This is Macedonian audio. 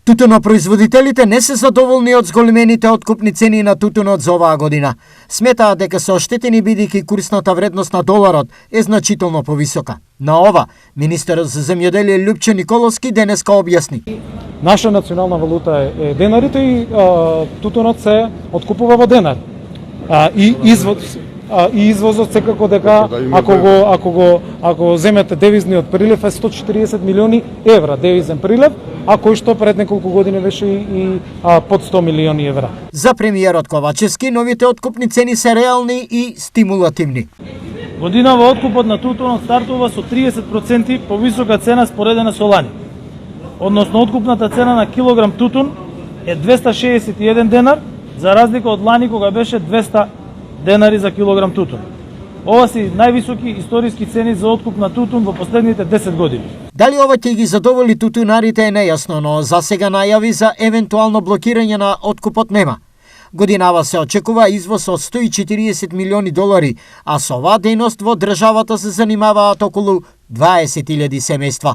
Тутунопроизводителите не се задоволни од зголемените откупни цени на тутунот за оваа година. Сметаат дека се оштетени бидејќи курсната вредност на доларот е значително повисока. На ова, министерот за земјоделие Љупчо Николовски денеска објасни. Наша национална валута е денарите и тутунот се откупува во денар. И извозот секако дека ако земете девизниот прилив е 140 милиони евра девизен прилив, а кој што пред неколку години беше и под 100 милиони евра. За премиерот Ковачевски, новите откупни цени се реални и стимулативни. Годинава откупот на тутунот стартува со 30% повисока цена споредена со лани. Односно, откупната цена на килограм тутун е 261 денар, за разлика од лани кога беше 200 денари за килограм тутун. Ова се највисоки историски цени за откуп на тутун во последните 10 години. Дали ова ќе ги задоволи тутунарите е нејасно, но за сега најави за евентуално блокирање на откупот нема. Годинава се очекува извоз од 140 милиони долари, а со оваа дејност во државата се занимаваат околу 20.000 семејства.